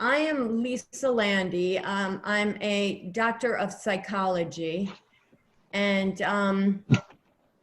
I am Lisa Lande. I'm a doctor of psychology, and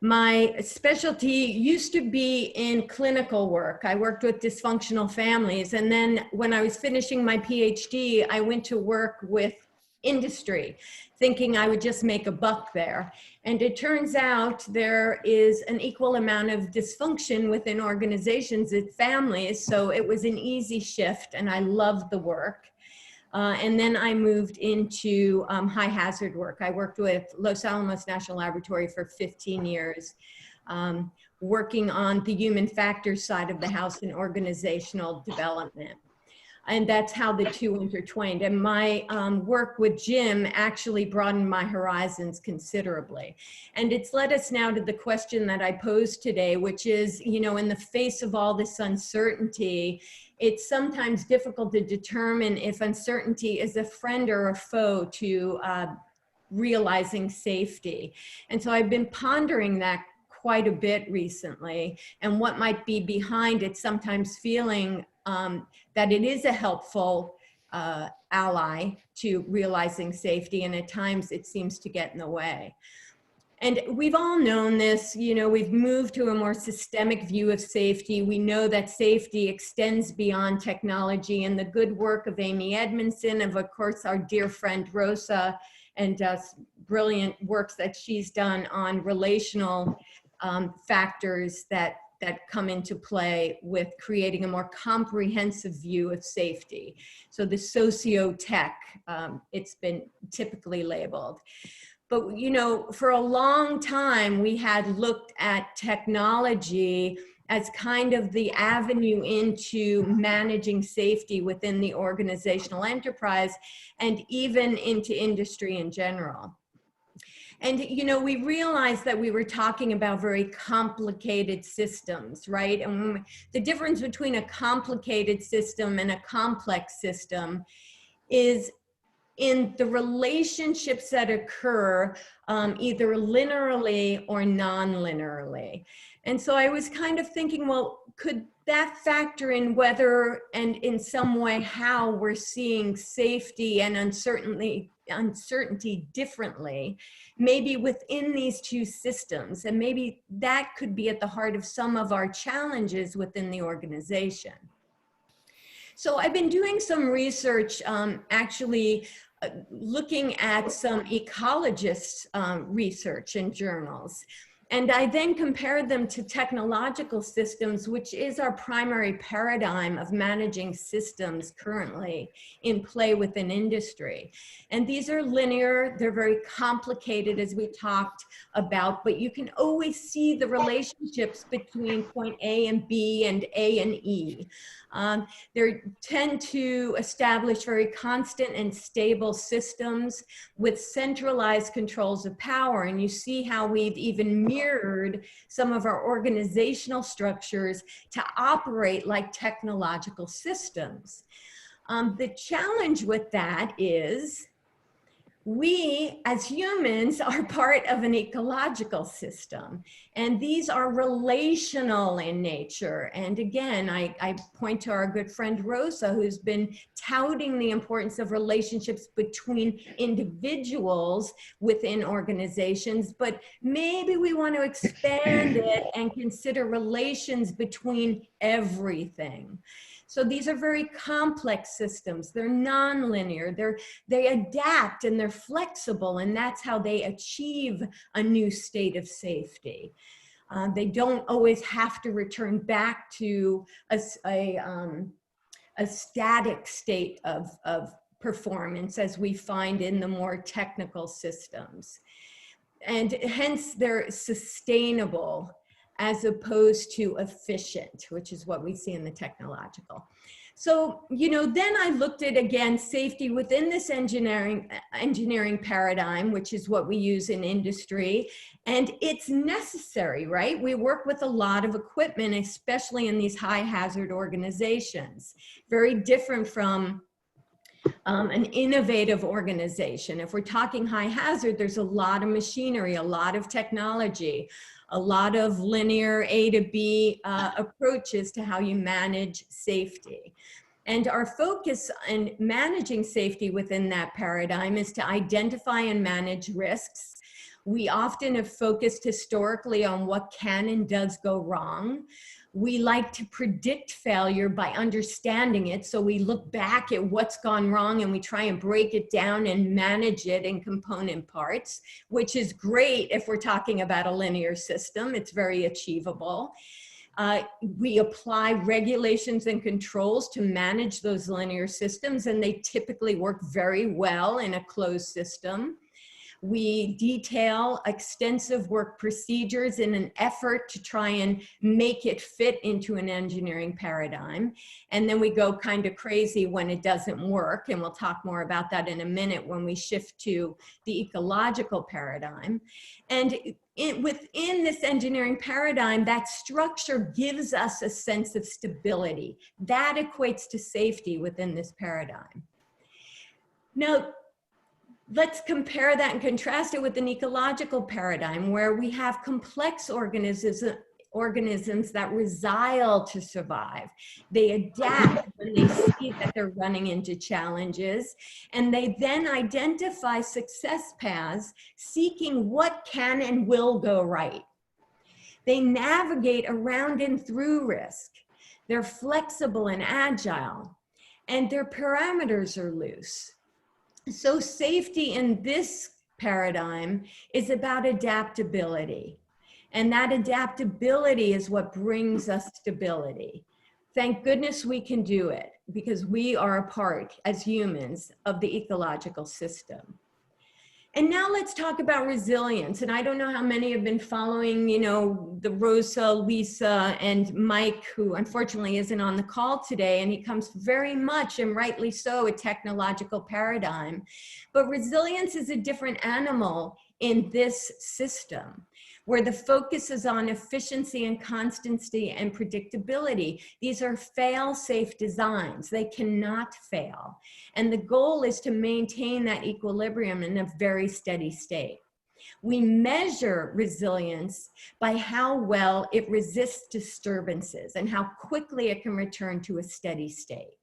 my specialty used to be in clinical work. I worked with dysfunctional families, and then when I was finishing my PhD, I went to work with industry, thinking I would just make a buck there. And it turns out there is an equal amount of dysfunction within organizations and families, so it was an easy shift, and I loved the work. And then I moved into high hazard work. I worked with Los Alamos National Laboratory for 15 years, working on the human factors side of the house in organizational development. And that's how the two intertwined. And my work with Jim actually broadened my horizons considerably. And it's led us now to the question that I posed today, which is, you know, in the face of all this uncertainty, it's sometimes difficult to determine if uncertainty is a friend or a foe to realizing safety. And so I've been pondering that quite a bit recently, and what might be behind it, sometimes feeling that it is a helpful ally to realizing safety, and at times it seems to get in the way. And we've all known this, you know, we've moved to a more systemic view of safety. We know that safety extends beyond technology, and the good work of Amy Edmondson, of course, our dear friend Rosa, and brilliant works that she's done on relational factors that come into play with creating a more comprehensive view of safety. So the socio-tech, it's been typically labeled. But, you know, for a long time, we had looked at technology as kind of the avenue into managing safety within the organizational enterprise and even into industry in general. And, you know, we realized that we were talking about very complicated systems, right? And the difference between a complicated system and a complex system is in the relationships that occur either linearly or non-linearly. And so I was kind of thinking, well, could that factor in whether and in some way how we're seeing safety and uncertainty differently, maybe within these two systems, and maybe that could be at the heart of some of our challenges within the organization. So I've been doing some research, actually looking at some ecologists' research in journals. And I then compared them to technological systems, which is our primary paradigm of managing systems currently in play within industry. And these are linear, they're very complicated as we talked about, but you can always see the relationships between point A and B and A and E. They tend to establish very constant and stable systems with centralized controls of power. And you see how we've even mirrored some of our organizational structures to operate like technological systems. The challenge with that is we as humans are part of an ecological system, and these are relational in nature. And again, I point to our good friend Rosa, who's been touting the importance of relationships between individuals within organizations, but maybe we want to expand it and consider relations between everything. So these are very complex systems. They're nonlinear. They adapt and they're flexible, and that's how they achieve a new state of safety. They don't always have to return back to a static state of performance as we find in the more technical systems. And hence they're sustainable as opposed to efficient, which is what we see in the technological. So, you know, then I looked at, again, safety within this engineering paradigm, which is what we use in industry, and it's necessary, right? We work with a lot of equipment, especially in these high hazard organizations, very different from an innovative organization. If we're talking high hazard, there's a lot of machinery, a lot of technology, a lot of linear A to B approaches to how you manage safety. And our focus in managing safety within that paradigm is to identify and manage risks. We often have focused historically on what can and does go wrong. We like to predict failure by understanding it. So we look back at what's gone wrong and we try and break it down and manage it in component parts, which is great if we're talking about a linear system. It's very achievable. We apply regulations and controls to manage those linear systems, and they typically work very well in a closed system. We detail extensive work procedures in an effort to try and make it fit into an engineering paradigm. And then we go kind of crazy when it doesn't work. And we'll talk more about that in a minute when we shift to the ecological paradigm. And within this engineering paradigm, that structure gives us a sense of stability. That equates to safety within this paradigm. Now, let's compare that and contrast it with an ecological paradigm where we have complex organisms that resile to survive. They adapt when they see that they're running into challenges, and they then identify success paths seeking what can and will go right. They navigate around and through risk. They're flexible and agile, and their parameters are loose. So safety in this paradigm is about adaptability. And that adaptability is what brings us stability. Thank goodness we can do it because we are a part as humans of the ecological system. And now let's talk about resilience. And I don't know how many have been following, you know, the Rosa, Lisa, and Mike, who unfortunately isn't on the call today, and he comes very much, and rightly so, a technological paradigm. But resilience is a different animal in this system, where the focus is on efficiency and constancy and predictability. These are fail-safe designs. They cannot fail. And the goal is to maintain that equilibrium in a very steady state. We measure resilience by how well it resists disturbances and how quickly it can return to a steady state.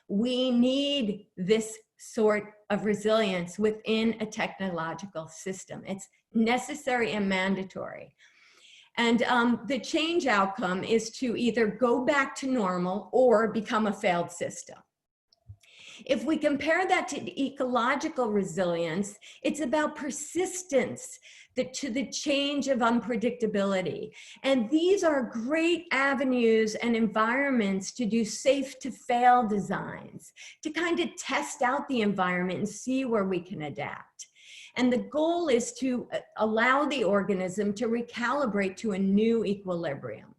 We need this sort of resilience within a technological system. It's necessary and mandatory. And the change outcome is to either go back to normal or become a failed system. If we compare that to ecological resilience, it's about persistence to the change of unpredictability. And these are great avenues and environments to do safe to fail designs, to kind of test out the environment and see where we can adapt. And the goal is to allow the organism to recalibrate to a new equilibrium.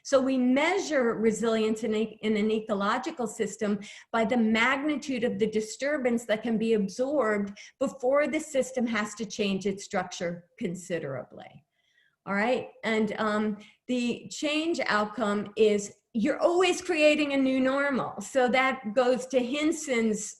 So we measure resilience in an ecological system by the magnitude of the disturbance that can be absorbed before the system has to change its structure considerably. All right, and the change outcome is you're always creating a new normal. So that goes to Hinson's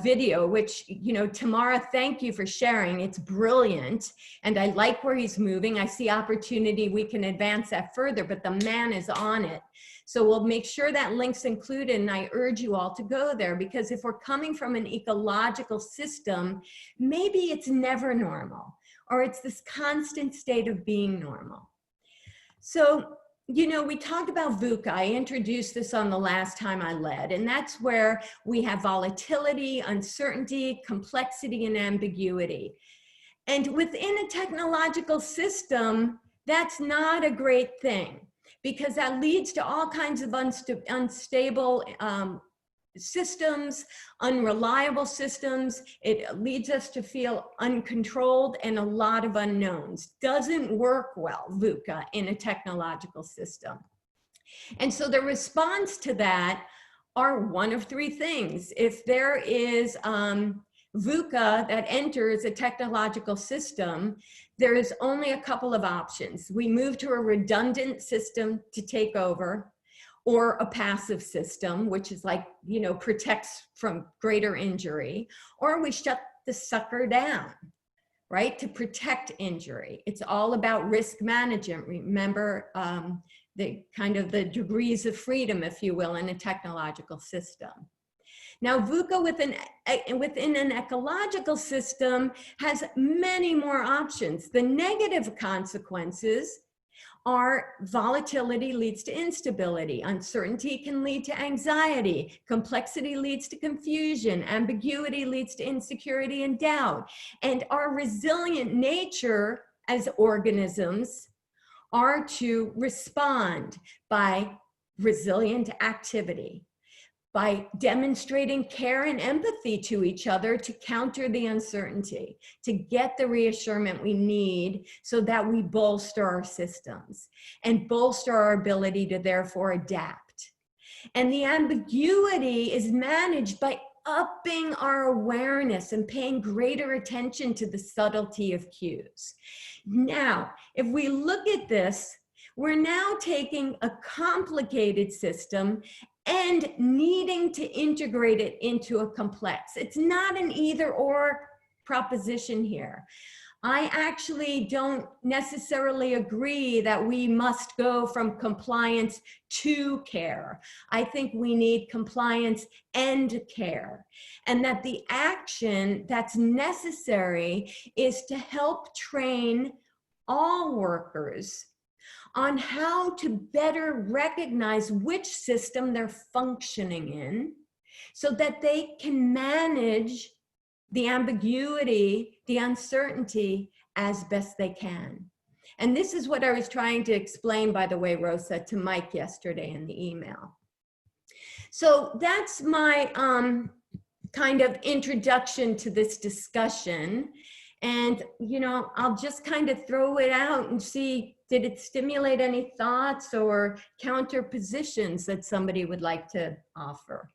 video, which, you know, Tamara, thank you for sharing. It's brilliant. And I like where he's moving. I see opportunity. We can advance that further, but the man is on it. So we'll make sure that link's included. And I urge you all to go there, because if we're coming from an ecological system, maybe it's never normal, or it's this constant state of being normal. So, you know, we talked about VUCA. I introduced this on the last time I led, and that's where we have volatility, uncertainty, complexity, and ambiguity. And within a technological system, that's not a great thing, because that leads to all kinds of unstable systems, unreliable systems. It leads us to feel uncontrolled and a lot of unknowns. Doesn't work well, VUCA, in a technological system. And so the response to that are one of three things. If there is VUCA that enters a technological system, there is only a couple of options. We move to a redundant system to take over, or a passive system, which is like, you know, protects from greater injury, or we shut the sucker down, right, to protect injury. It's all about risk management. Remember the kind of the degrees of freedom, if you will, in a technological system. Now, VUCA within an ecological system has many more options. The negative consequences are volatility leads to instability, uncertainty can lead to anxiety, complexity leads to confusion, ambiguity leads to insecurity and doubt. And our resilient nature as organisms are to respond by resilient activity, by demonstrating care and empathy to each other to counter the uncertainty, to get the reassurance we need so that we bolster our systems and bolster our ability to therefore adapt. And the ambiguity is managed by upping our awareness and paying greater attention to the subtlety of cues. Now, if we look at this, we're now taking a complicated system and needing to integrate it into a complex. It's not an either or proposition here. I actually don't necessarily agree that we must go from compliance to care. I think we need compliance and care, and that the action that's necessary is to help train all workers on how to better recognize which system they're functioning in so that they can manage the ambiguity, the uncertainty as best they can. And this is what I was trying to explain, by the way, Rosa, to Mike yesterday in the email. So that's my kind of introduction to this discussion. And, you know, I'll just kind of throw it out and see, did it stimulate any thoughts or counter positions that somebody would like to offer?